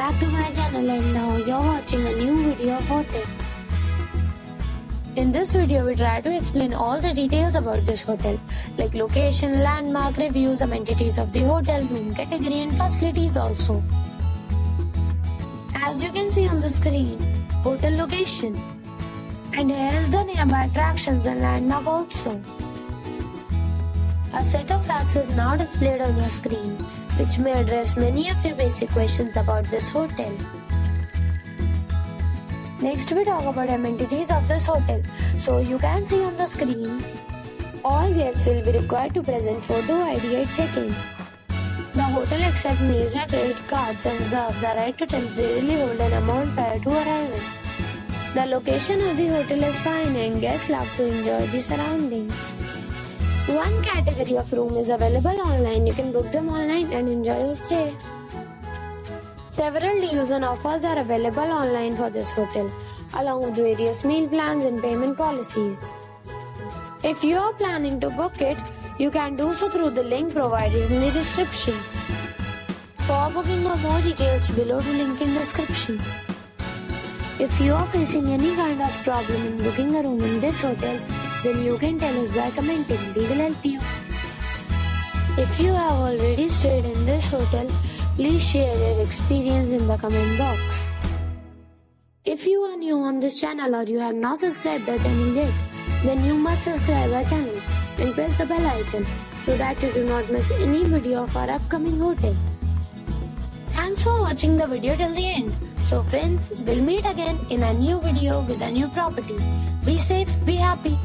back to my channel, and now you're watching a new video of hotel. In this video, we try to explain all the details about this hotel, like location, landmark, reviews, amenities of the hotel, room category and facilities also. As you can see on the screen, hotel location. And here is the nearby attractions and landmark also. A set of facts is now displayed on your screen, which may address many of your basic questions about this hotel. Next, we talk about amenities of this hotel. So you can see on the screen, all guests will be required to present photo ID at check-in. The hotel accepts major credit cards and reserves the right to temporarily hold an amount prior to arrival. The location of the hotel is fine and guests love to enjoy the surroundings. One category of room is available online. You can book them online and enjoy your stay. Several deals and offers are available online for this hotel, along with various meal plans and payment policies. If you are planning to book it, you can do so through the link provided in the description. For booking or more details, below the link in the description. If you are facing any kind of problem in booking a room in this hotel, then you can tell us by commenting. We will help you. If you have already stayed in this hotel, please share your experience in the comment box. If you are new on this channel or you have not subscribed our channel yet, then you must subscribe our channel and press the bell icon so that you do not miss any video of our upcoming hotel. Thanks for watching the video till the end. So friends, we'll meet again in a new video with a new property. Be safe, be happy.